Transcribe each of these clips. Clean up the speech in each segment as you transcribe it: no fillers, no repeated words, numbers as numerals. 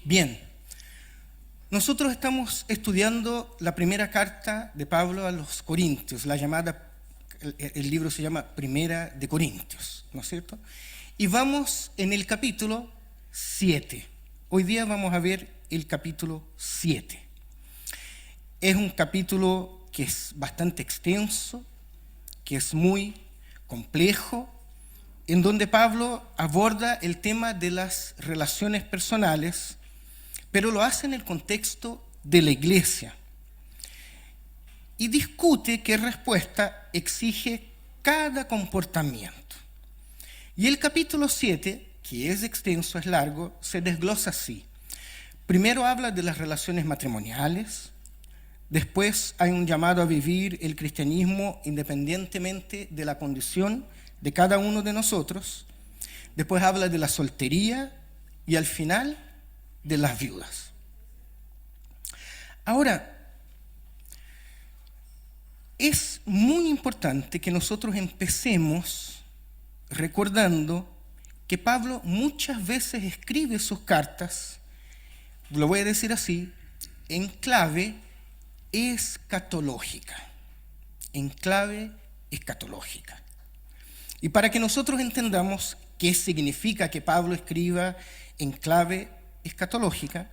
Bien, nosotros estamos estudiando la primera carta de Pablo a los Corintios, el libro se llama Primera de Corintios, ¿no es cierto? Y vamos en el capítulo 7. Hoy día vamos a ver el capítulo 7. Es un capítulo que es bastante extenso, que es muy complejo, en donde Pablo aborda el tema de las relaciones personales, pero lo hace en el contexto de la iglesia. Y discute qué respuesta exige cada comportamiento. Y el capítulo 7, que es extenso, es largo, se desglosa así. Primero habla de las relaciones matrimoniales, después hay un llamado a vivir el cristianismo independientemente de la condición de cada uno de nosotros, después habla de la soltería y al final de las viudas. Ahora, es muy importante que nosotros empecemos recordando que Pablo muchas veces escribe sus cartas, lo voy a decir así, en clave escatológica. En clave escatológica. Y para que nosotros entendamos qué significa que Pablo escriba en clave escatológica,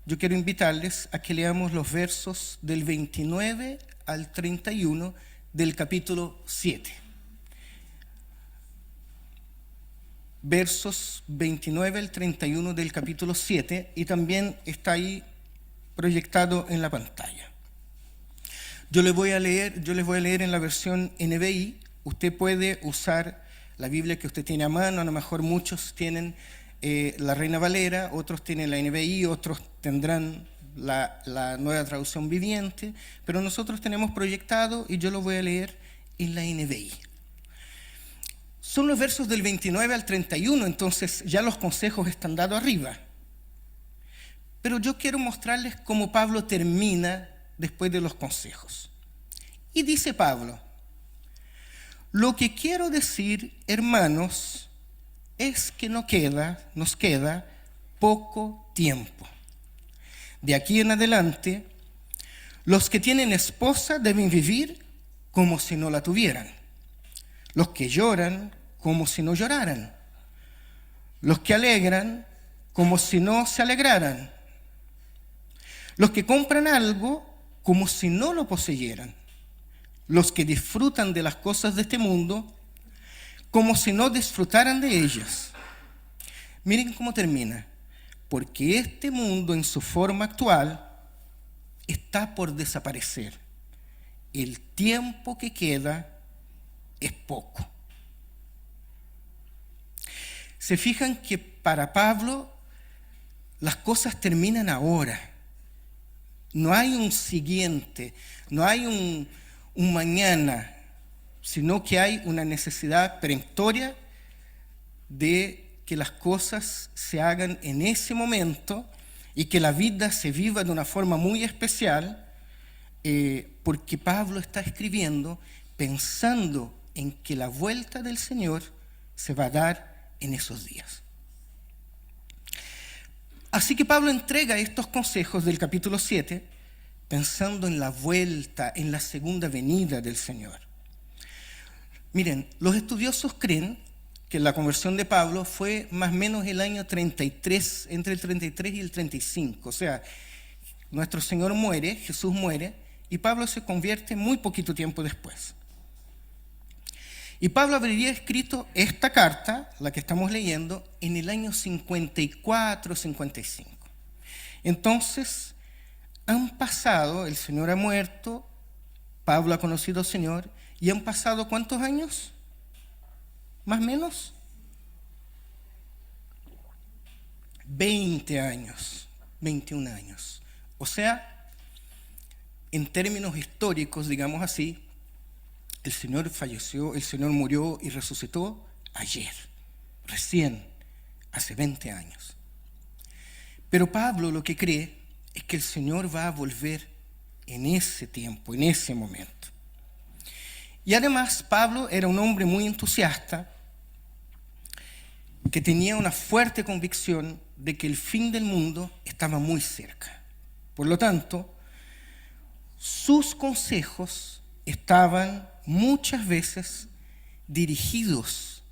yo quiero invitarles a que leamos los versos del 29 al 31 del capítulo 7. Versos 29 al 31 del capítulo 7, y también está ahí proyectado en la pantalla. Yo les voy a leer en la versión NBI. Usted puede usar la Biblia que usted tiene a mano. A lo mejor muchos tienen la Reina Valera, otros tienen la NBI, otros tendrán la Nueva Traducción Viviente, pero nosotros tenemos proyectado y yo lo voy a leer en la NBI. Son los versos del 29 al 31, entonces ya los consejos están dados arriba. Pero yo quiero mostrarles cómo Pablo termina después de los consejos. Y dice Pablo: lo que quiero decir, hermanos, es que nos queda poco tiempo. De aquí en adelante, los que tienen esposa deben vivir como si no la tuvieran. Los que lloran, como si no lloraran. Los que alegran, como si no se alegraran. Los que compran algo, como si no lo poseyeran. Los que disfrutan de las cosas de este mundo, como si no disfrutaran de ellas. Miren cómo termina. Porque este mundo en su forma actual está por desaparecer. El tiempo que queda es poco. Se fijan que para Pablo las cosas terminan ahora. No hay un siguiente, no hay un mañana, sino que hay una necesidad peremptoria de que las cosas se hagan en ese momento y que la vida se viva de una forma muy especial, porque Pablo está escribiendo pensando en que la vuelta del Señor se va a dar en esos días. Así que Pablo entrega estos consejos del capítulo 7 pensando en la vuelta, en la segunda venida del Señor. Miren, los estudiosos creen que la conversión de Pablo fue más o menos el año 33, entre el 33 y el 35. O sea, nuestro Señor muere, Jesús muere, y Pablo se convierte muy poquito tiempo después. Y Pablo habría escrito esta carta, la que estamos leyendo, en el año 54, 55. Entonces, han pasado, el Señor ha muerto, Pablo ha conocido al Señor, y han pasado ¿cuántos años? ¿Más o menos? 20 años, 21 años. O sea, en términos históricos, digamos así, el Señor falleció, el Señor murió y resucitó ayer, recién, hace 20 años. Pero Pablo lo que cree es que el Señor va a volver en ese tiempo, en ese momento. Y además Pablo era un hombre muy entusiasta que tenía una fuerte convicción de que el fin del mundo estaba muy cerca. Por lo tanto, sus consejos estaban muchas veces dirigidos,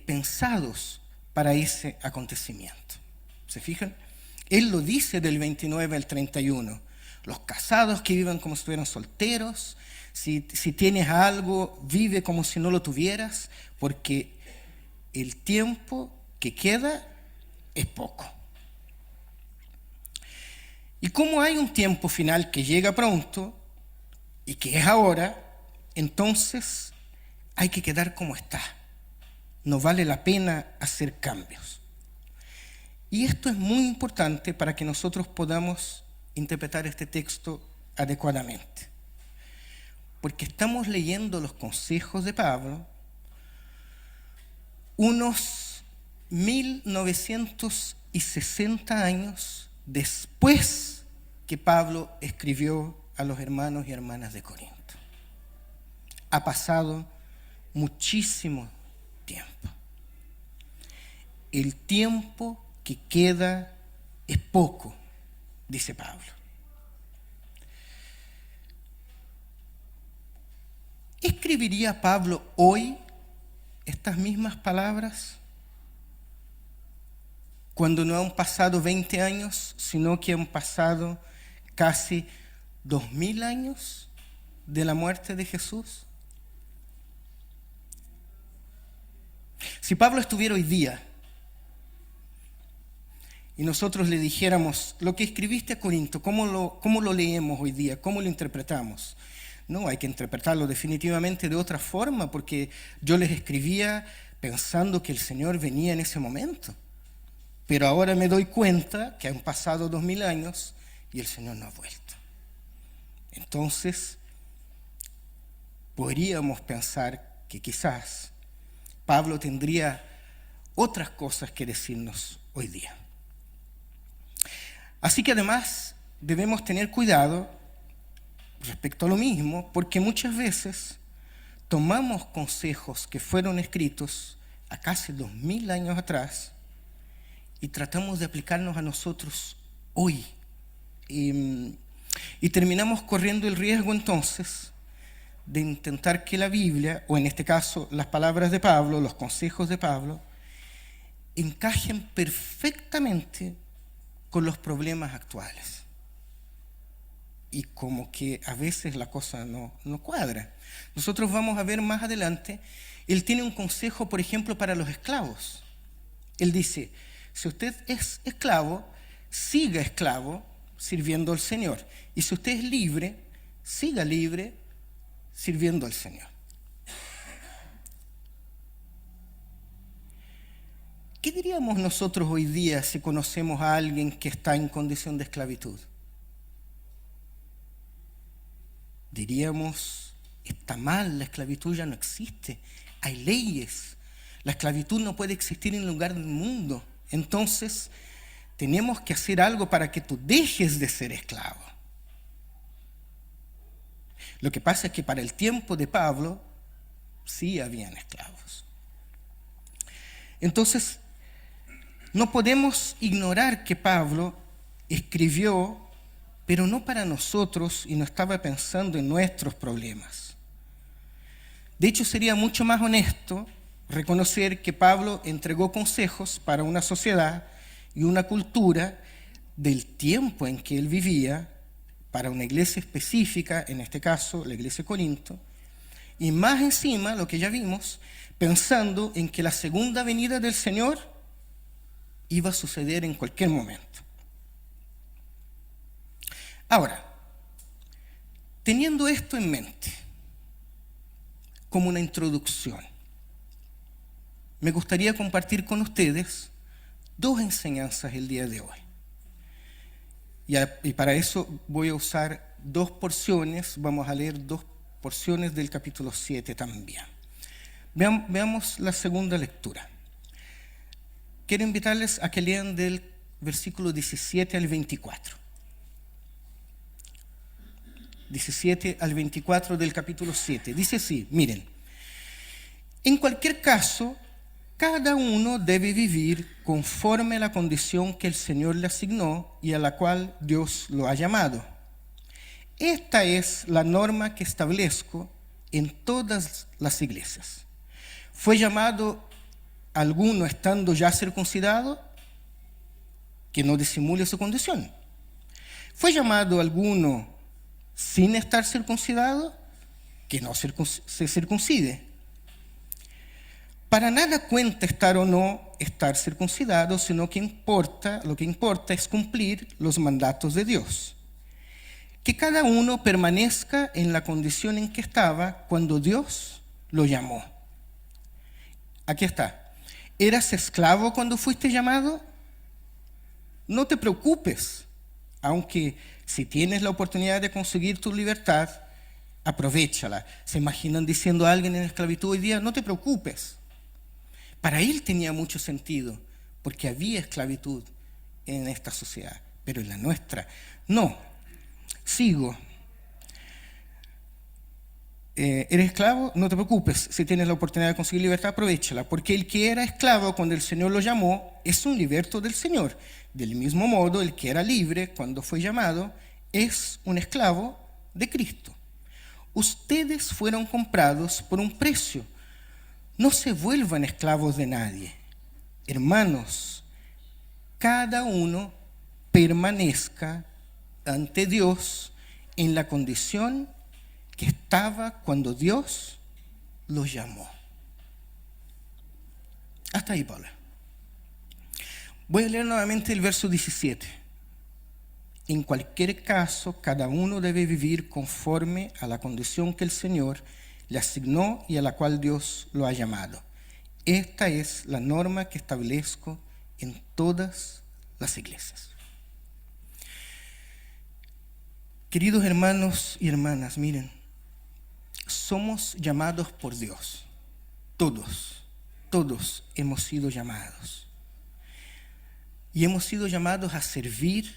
pensados para ese acontecimiento. ¿Se fijan? Él lo dice del 29 al 31. Los casados que vivan como si estuvieran solteros, si tienes algo, vive como si no lo tuvieras, porque el tiempo que queda es poco. Y como hay un tiempo final que llega pronto y que es ahora, entonces hay que quedar como está. No vale la pena hacer cambios. Y esto es muy importante para que nosotros podamos interpretar este texto adecuadamente. Porque estamos leyendo los consejos de Pablo unos 1960 años después que Pablo escribió a los hermanos y hermanas de Corinto. Ha pasado muchísimo tiempo. El tiempo que queda es poco, dice Pablo. ¿Escribiría Pablo hoy estas mismas palabras cuando no han pasado 20 años, sino que han pasado casi 2000 años de la muerte de Jesús? Si Pablo estuviera hoy día y nosotros le dijéramos, lo que escribiste a Corinto, ¿cómo lo leemos hoy día? ¿Cómo lo interpretamos? No, hay que interpretarlo definitivamente de otra forma, porque yo les escribía pensando que el Señor venía en ese momento. Pero ahora me doy cuenta que han pasado 2000 años y el Señor no ha vuelto. Entonces, podríamos pensar que quizás Pablo tendría otras cosas que decirnos hoy día. Así que además debemos tener cuidado respecto a lo mismo, porque muchas veces tomamos consejos que fueron escritos a casi 2000 años atrás y tratamos de aplicarnos a nosotros hoy. Y terminamos corriendo el riesgo entonces de intentar que la Biblia, o en este caso las palabras de Pablo, los consejos de Pablo, encajen perfectamente con los problemas actuales. Y como que a veces la cosa no cuadra. Nosotros vamos a ver más adelante, él tiene un consejo, por ejemplo, para los esclavos. Él dice, si usted es esclavo, siga esclavo sirviendo al Señor. Y si usted es libre, siga libre sirviendo al Señor. ¿Qué diríamos nosotros hoy día si conocemos a alguien que está en condición de esclavitud? Diríamos, está mal, la esclavitud ya no existe, hay leyes, la esclavitud no puede existir en un lugar del mundo, entonces tenemos que hacer algo para que tú dejes de ser esclavo. Lo que pasa es que para el tiempo de Pablo sí habían esclavos. Entonces, no podemos ignorar que Pablo escribió, pero no para nosotros, y no estaba pensando en nuestros problemas. De hecho, sería mucho más honesto reconocer que Pablo entregó consejos para una sociedad y una cultura del tiempo en que él vivía, para una iglesia específica, en este caso la iglesia de Corinto, y más encima, lo que ya vimos, pensando en que la segunda venida del Señor iba a suceder en cualquier momento. Ahora, teniendo esto en mente, como una introducción, me gustaría compartir con ustedes dos enseñanzas el día de hoy. Y para eso voy a usar dos porciones, vamos a leer dos porciones del capítulo 7 también. Veamos la segunda lectura. Quiero invitarles a que lean del versículo 17 al 24. 17 al 24 del capítulo 7. Dice así, miren, en cualquier caso, cada uno debe vivir conforme a la condición que el Señor le asignó y a la cual Dios lo ha llamado. Esta es la norma que establezco en todas las iglesias. ¿Fue llamado alguno estando ya circuncidado? Que no disimule su condición. ¿Fue llamado alguno sin estar circuncidado? Que no se circuncide. Para nada cuenta estar o no estar circuncidado, sino que lo que importa es cumplir los mandatos de Dios. Que cada uno permanezca en la condición en que estaba cuando Dios lo llamó. Aquí está. ¿Eras esclavo cuando fuiste llamado? No te preocupes, aunque si tienes la oportunidad de conseguir tu libertad, aprovéchala. ¿Se imaginan diciendo a alguien en esclavitud hoy día? No te preocupes. Para él tenía mucho sentido, porque había esclavitud en esta sociedad, pero en la nuestra no. Sigo. ¿Eres esclavo? No te preocupes. Si tienes la oportunidad de conseguir libertad, aprovéchala, porque el que era esclavo cuando el Señor lo llamó es un liberto del Señor. Del mismo modo, el que era libre cuando fue llamado es un esclavo de Cristo. Ustedes fueron comprados por un precio. No se vuelvan esclavos de nadie. Hermanos, cada uno permanezca ante Dios en la condición que estaba cuando Dios los llamó. Hasta ahí, Paula. Voy a leer nuevamente el verso 17. En cualquier caso, cada uno debe vivir conforme a la condición que el Señor le asignó y a la cual Dios lo ha llamado. Esta es la norma que establezco en todas las iglesias. Queridos hermanos y hermanas, miren, somos llamados por Dios. Todos hemos sido llamados. Y hemos sido llamados a servir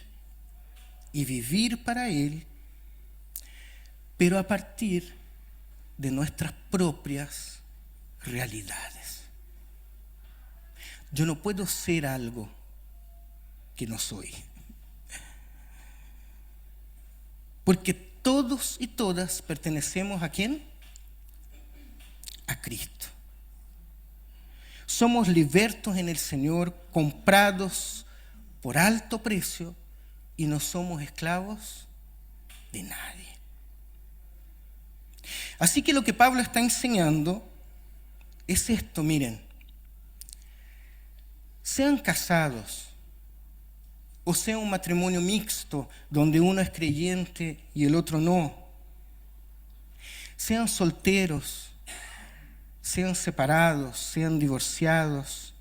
y vivir para Él, pero a partir de nuestras propias realidades. Yo no puedo ser algo que no soy. Porque todos y todas pertenecemos ¿a quién? A Cristo. Somos libertos en el Señor, comprados por alto precio y no somos esclavos de nadie. Así que lo que Pablo está enseñando es esto, miren. Sean casados o sea un matrimonio mixto donde uno es creyente y el otro no. Sean solteros, sean separados, sean divorciados,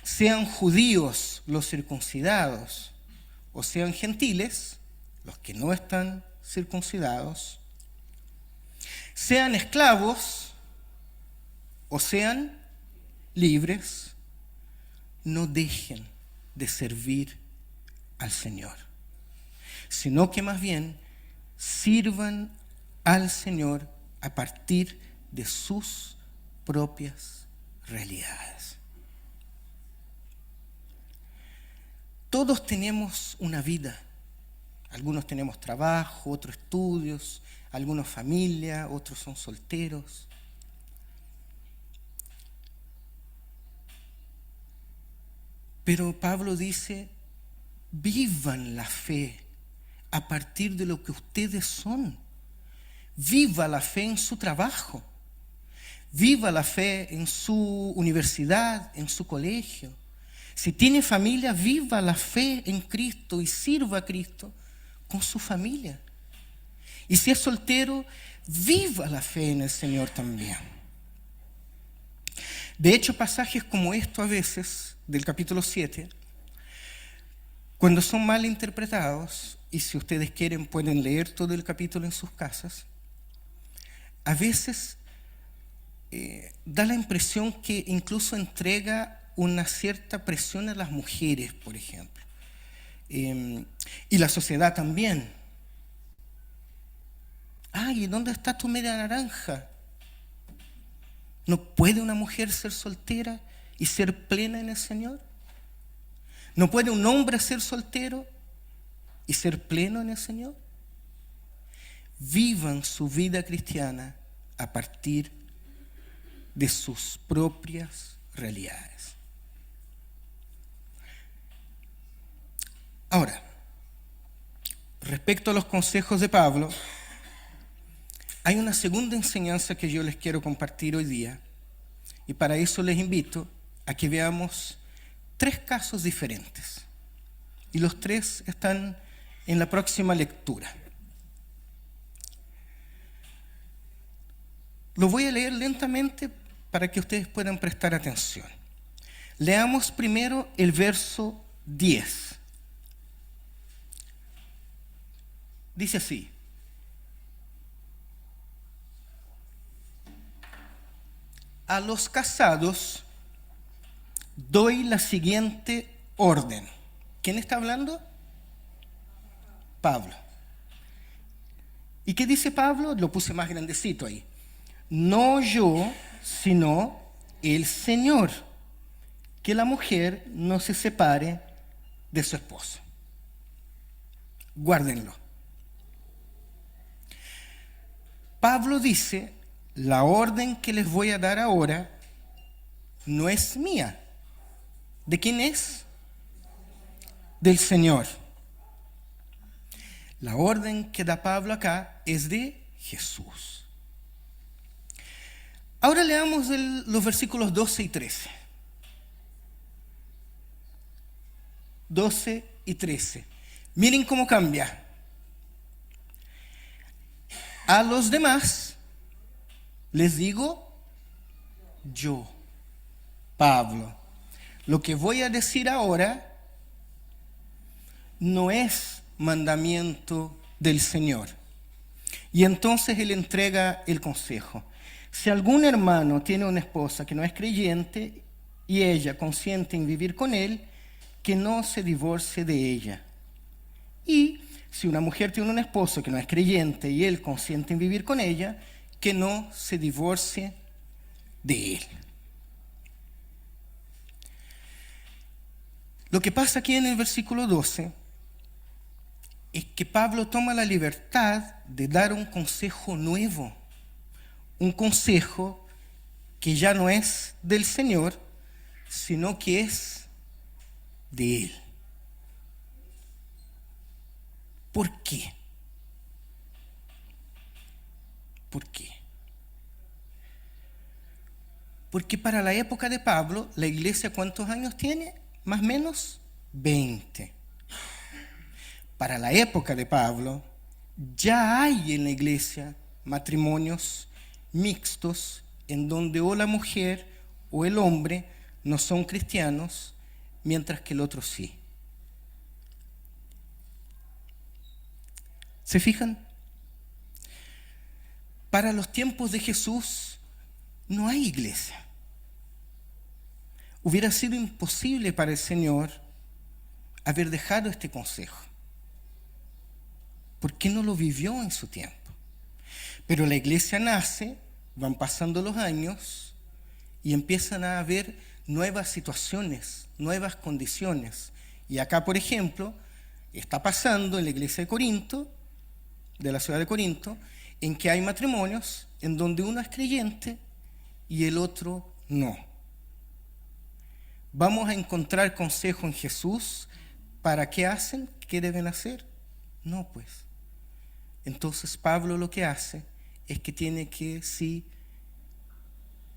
sean judíos los circuncidados o sean gentiles los que no están circuncidados, sean esclavos o sean libres, no dejen de servir al Señor, sino que más bien sirvan al Señor a partir de sus propias realidades. Todos tenemos una vida. Algunos tenemos trabajo, otros estudios, algunos familia, otros son solteros. Pero Pablo dice, vivan la fe a partir de lo que ustedes son. Viva la fe en su trabajo. Viva la fe en su universidad, en su colegio. Si tiene familia, viva la fe en Cristo y sirva a Cristo con su familia. Y si es soltero, viva la fe en el Señor también. De hecho, pasajes como esto a veces, del capítulo 7, cuando son mal interpretados, y si ustedes quieren pueden leer todo el capítulo en sus casas, a veces da la impresión que incluso entrega una cierta presión a las mujeres, por ejemplo, y la sociedad también. Ay, ¿dónde está tu media naranja? ¿No puede una mujer ser soltera y ser plena en el Señor? ¿No puede un hombre ser soltero y ser pleno en el Señor? Vivan su vida cristiana a partir de sus propias realidades. Ahora, respecto a los consejos de Pablo, hay una segunda enseñanza que yo les quiero compartir hoy día, y para eso les invito a que veamos 3 casos diferentes. Y los 3 están en la próxima lectura. Lo voy a leer lentamente para que ustedes puedan prestar atención. Leamos primero el verso 10. Dice así: a los casados doy la siguiente orden. ¿Quién está hablando? Pablo. ¿Y qué dice Pablo? Lo puse más grandecito ahí. No yo, sino el Señor, que la mujer no se separe de su esposo. Guárdenlo. Pablo dice: la orden que les voy a dar ahora no es mía. ¿De quién es? Del Señor. La orden que da Pablo acá es de Jesús. Ahora leamos los versículos 12 y 13. 12 y 13. Miren cómo cambia. A los demás les digo yo, Pablo. Lo que voy a decir ahora no es mandamiento del Señor. Y entonces él entrega el consejo. Si algún hermano tiene una esposa que no es creyente y ella consiente en vivir con él, que no se divorcie de ella. Y si una mujer tiene un esposo que no es creyente y él consiente en vivir con ella, que no se divorcie de él. Lo que pasa aquí en el versículo 12 es que Pablo toma la libertad de dar un consejo nuevo, un consejo que ya no es del Señor, sino que es de Él. ¿Por qué? ¿Por qué? Porque para la época de Pablo, la iglesia, ¿cuántos años tiene? Más o menos 20. Para la época de Pablo, ya hay en la iglesia matrimonios mixtos en donde o la mujer o el hombre no son cristianos, mientras que el otro sí. ¿Se fijan? Para los tiempos de Jesús no hay iglesia. Hubiera sido imposible para el Señor haber dejado este consejo, porque no lo vivió en su tiempo. Pero la iglesia nace, van pasando los años y empiezan a haber nuevas situaciones, nuevas condiciones. Y acá, por ejemplo, está pasando en la iglesia de Corinto, de la ciudad de Corinto, en que hay matrimonios en donde uno es creyente y el otro no. ¿Vamos a encontrar consejo en Jesús para qué hacen? ¿Qué deben hacer? No, pues. Entonces Pablo lo que hace es que tiene que sí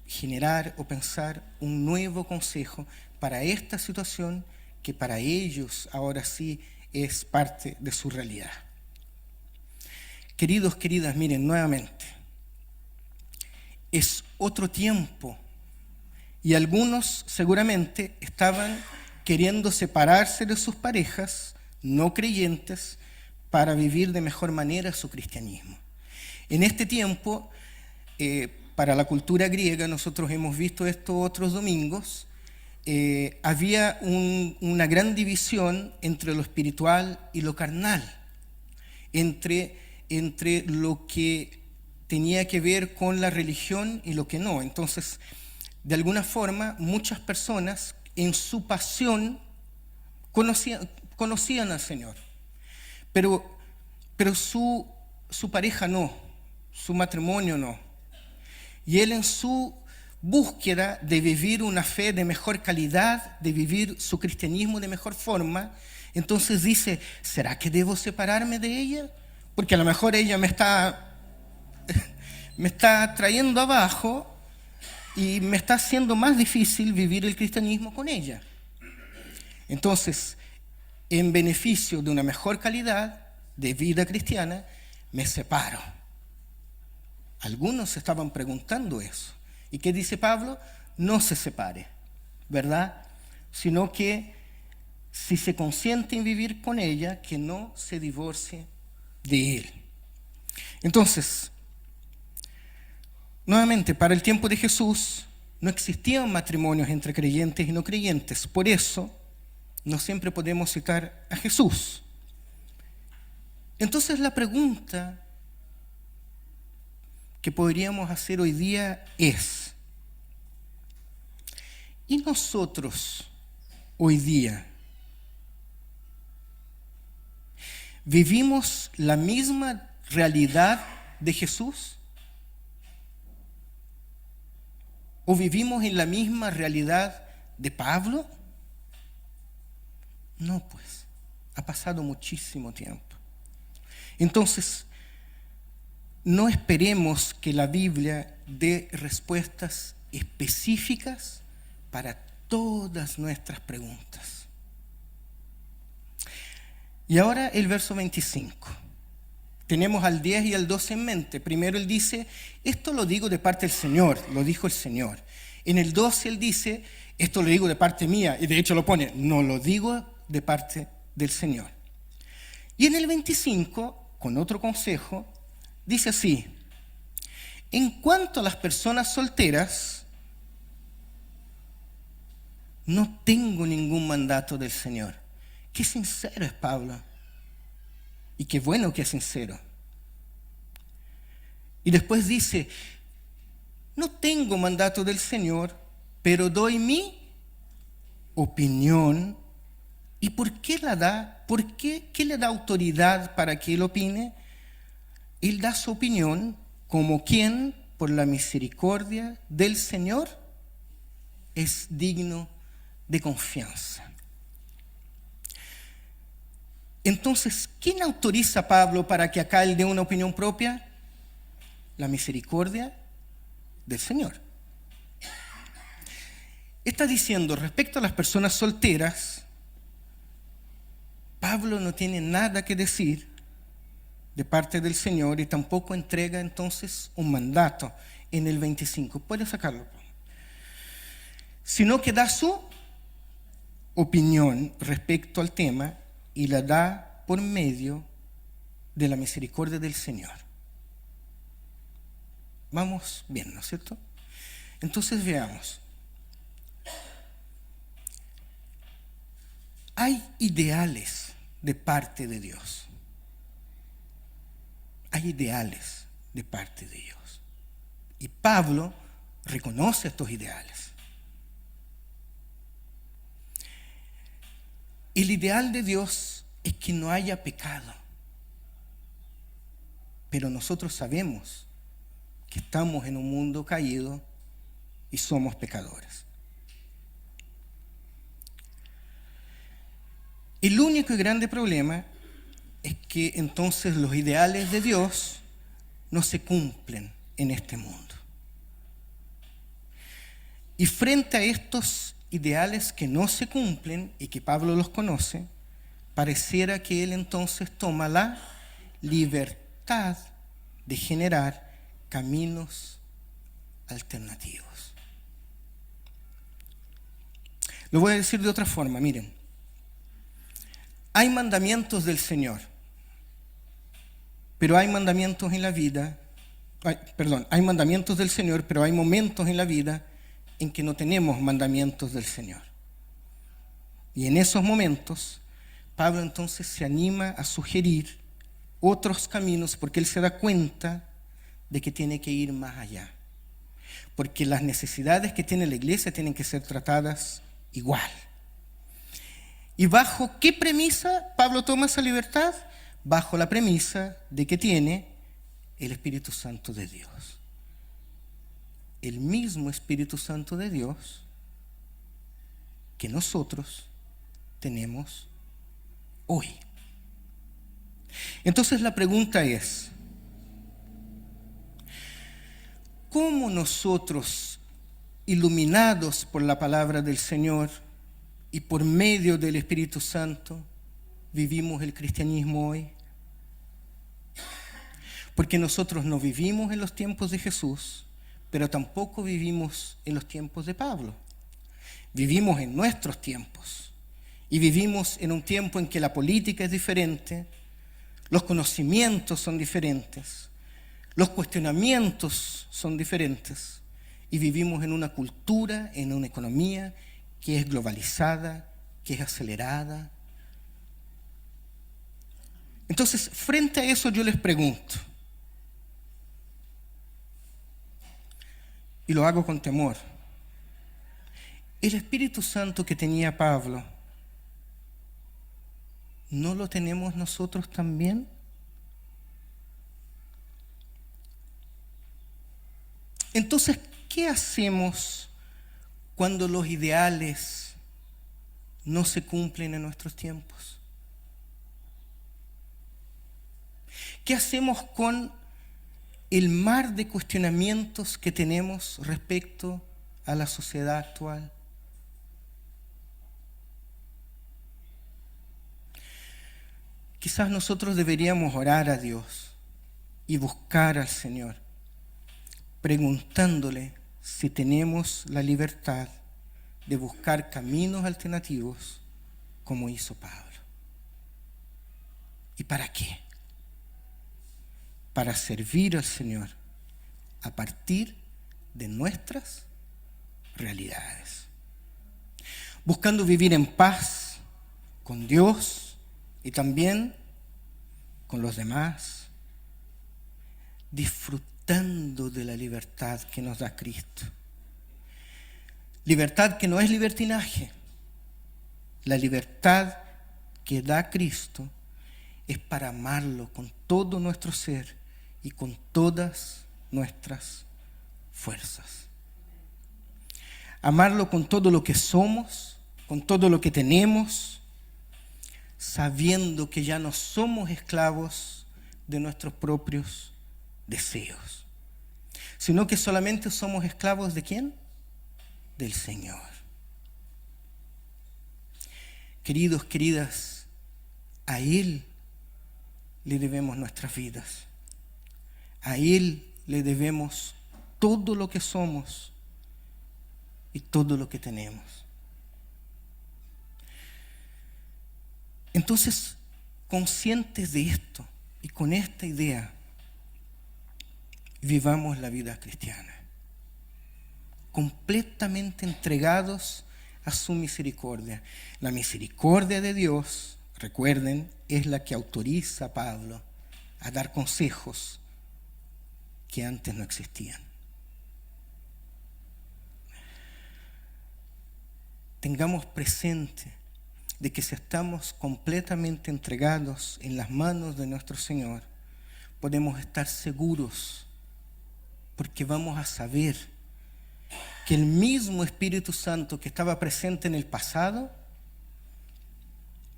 generar o pensar un nuevo consejo para esta situación que para ellos ahora sí es parte de su realidad. Queridos, queridas, miren nuevamente, es otro tiempo y algunos seguramente estaban queriendo separarse de sus parejas no creyentes para vivir de mejor manera su cristianismo. En este tiempo, para la cultura griega, nosotros hemos visto esto otros domingos, había una gran división entre lo espiritual y lo carnal, entre lo que tenía que ver con la religión y lo que no. Entonces, de alguna forma, muchas personas en su pasión conocían al Señor, pero su pareja no, su matrimonio no. Y él, en su búsqueda de vivir una fe de mejor calidad, de vivir su cristianismo de mejor forma, entonces dice, ¿será que debo separarme de ella? Porque a lo mejor ella me está trayendo abajo y me está haciendo más difícil vivir el cristianismo con ella. Entonces, en beneficio de una mejor calidad de vida cristiana, me separo. Algunos se estaban preguntando eso. ¿Y qué dice Pablo? No se separe, ¿verdad? Sino que si se consiente en vivir con ella, que no se divorcie de él. Entonces, nuevamente, para el tiempo de Jesús no existían matrimonios entre creyentes y no creyentes. Por eso, no siempre podemos citar a Jesús. Entonces, la pregunta que podríamos hacer hoy día es, ¿y nosotros hoy día vivimos la misma realidad de Jesús? ¿O vivimos en la misma realidad de Pablo? No, pues, ha pasado muchísimo tiempo. Entonces, no esperemos que la Biblia dé respuestas específicas para todas nuestras preguntas. Y ahora el verso 25. Tenemos al 10 y al 12 en mente. Primero él dice, esto lo digo de parte del Señor, lo dijo el Señor. En el 12 él dice, esto lo digo de parte mía, y de hecho lo pone, no lo digo de parte del Señor. Y en el 25, con otro consejo, dice así, en cuanto a las personas solteras, no tengo ningún mandato del Señor. Qué sincero es Pablo. Y qué bueno que es sincero. Y después dice, no tengo mandato del Señor, pero doy mi opinión. ¿Y por qué la da? ¿Por qué? ¿Qué le da autoridad para que él opine? Él da su opinión como quien, por la misericordia del Señor, es digno de confianza. Entonces, ¿quién autoriza a Pablo para que acá él dé una opinión propia? La misericordia del Señor. Está diciendo, respecto a las personas solteras, Pablo no tiene nada que decir de parte del Señor y tampoco entrega entonces un mandato en el 25. Puede sacarlo. Sino que da su opinión respecto al tema y la da por medio de la misericordia del Señor. Vamos bien, ¿no es cierto? Entonces veamos. Hay ideales de parte de Dios. Hay ideales de parte de Dios. Y Pablo reconoce estos ideales. El ideal de Dios es que no haya pecado. Pero nosotros sabemos que estamos en un mundo caído y somos pecadores. El único y grande problema es que entonces los ideales de Dios no se cumplen en este mundo. Y frente a estos ideales que no se cumplen y que Pablo los conoce, pareciera que él entonces toma la libertad de generar caminos alternativos. Lo voy a decir de otra forma, miren. Hay mandamientos del Señor, pero hay mandamientos en la vida, hay mandamientos del Señor, pero hay momentos en la vida en que no tenemos mandamientos del Señor. Y en esos momentos, Pablo entonces se anima a sugerir otros caminos porque él se da cuenta de que tiene que ir más allá. porque las necesidades que tiene la iglesia tienen que ser tratadas igual. ¿Y bajo qué premisa Pablo toma esa libertad? Bajo la premisa de que tiene el Espíritu Santo de Dios. El mismo Espíritu Santo de Dios que nosotros tenemos hoy. Entonces la pregunta es, ¿cómo nosotros, iluminados por la palabra del Señor y por medio del Espíritu Santo, vivimos el cristianismo hoy? Porque nosotros no vivimos en los tiempos de Jesús, pero tampoco vivimos en los tiempos de Pablo. Vivimos en nuestros tiempos y vivimos en un tiempo en que la política es diferente, los conocimientos son diferentes, los cuestionamientos son diferentes y vivimos en una cultura, en una economía que es globalizada, que es acelerada. Entonces, frente a eso yo les pregunto, y lo hago con temor, ¿el Espíritu Santo que tenía Pablo, no lo tenemos nosotros también? Entonces, ¿qué hacemos cuando los ideales no se cumplen en nuestros tiempos? ¿Qué hacemos con el mar de cuestionamientos que tenemos respecto a la sociedad actual? Quizás nosotros deberíamos orar a Dios y buscar al Señor, preguntándole si tenemos la libertad de buscar caminos alternativos como hizo Pablo. ¿Y para qué? Para servir al Señor a partir de nuestras realidades, buscando vivir en paz con Dios y también con los demás, disfrutando de la libertad que nos da Cristo. Libertad que no es libertinaje. La libertad que da Cristo es para amarlo con todo nuestro ser y con todas nuestras fuerzas. Amarlo con todo lo que somos, con todo lo que tenemos, sabiendo que ya no somos esclavos de nuestros propios deseos, sino que solamente somos esclavos ¿de quién? Del Señor. Queridos, queridas, a Él le debemos nuestras vidas. A Él le debemos todo lo que somos y todo lo que tenemos. Entonces, conscientes de esto y con esta idea, vivamos la vida cristiana, completamente entregados a su misericordia. La misericordia de Dios, recuerden, es la que autoriza a Pablo a dar consejos que antes no existían. Tengamos presente de que si estamos completamente entregados en las manos de nuestro Señor, podemos estar seguros porque vamos a saber que el mismo Espíritu Santo que estaba presente en el pasado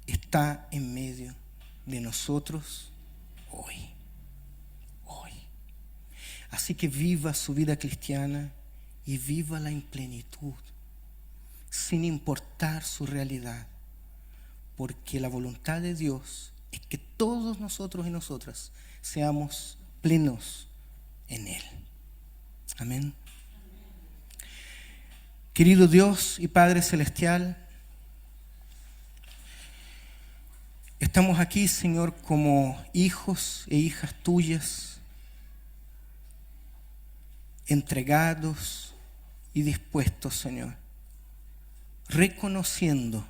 está en medio de nosotros hoy. Así que viva su vida cristiana y vívala en plenitud, sin importar su realidad, porque la voluntad de Dios es que todos nosotros y nosotras seamos plenos en Él. Amén. Querido Dios y Padre Celestial, estamos aquí, Señor, como hijos e hijas tuyas, entregados y dispuestos, Señor, reconociendo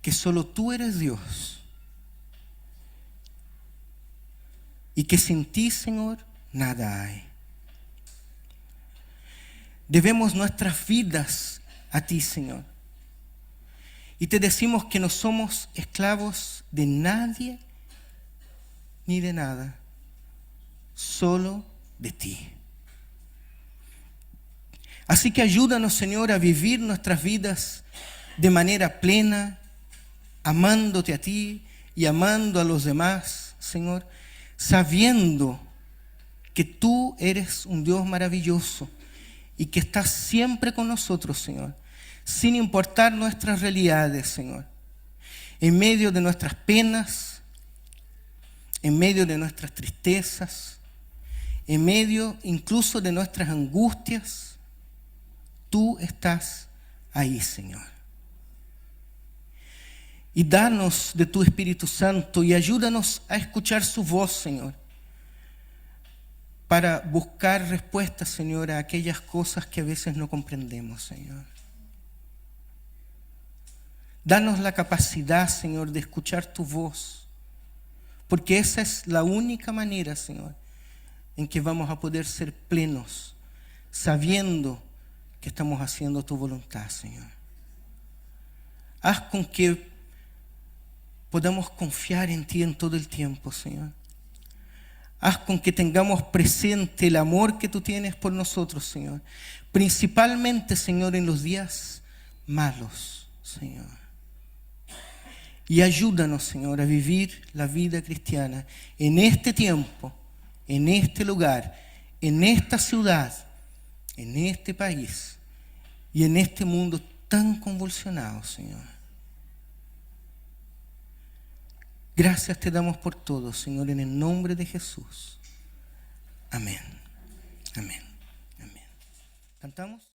que solo tú eres Dios y que sin ti, Señor, nada hay. Debemos nuestras vidas a ti, Señor. Y te decimos que no somos esclavos de nadie ni de nada, solo de ti. Así que ayúdanos, Señor, a vivir nuestras vidas de manera plena, amándote a ti y amando a los demás, Señor, sabiendo que tú eres un Dios maravilloso y que estás siempre con nosotros, Señor, sin importar nuestras realidades, Señor. En medio de nuestras penas, en medio de nuestras tristezas, en medio incluso de nuestras angustias, tú estás ahí, Señor. Y danos de tu Espíritu Santo y ayúdanos a escuchar su voz, Señor, para buscar respuestas, Señor, a aquellas cosas que a veces no comprendemos, Señor. Danos la capacidad, Señor, de escuchar tu voz, porque esa es la única manera, Señor, en que vamos a poder ser plenos, sabiendo que estamos haciendo tu voluntad, Señor. Haz con que podamos confiar en ti en todo el tiempo, Señor. Haz con que tengamos presente el amor que tú tienes por nosotros, Señor. Principalmente, Señor, en los días malos, Señor. Y ayúdanos, Señor, a vivir la vida cristiana en este tiempo, en este lugar, en esta ciudad, en este país y en este mundo tan convulsionado, Señor. Gracias te damos por todo, Señor, en el nombre de Jesús. Amén. Amén. Amén. ¿Cantamos?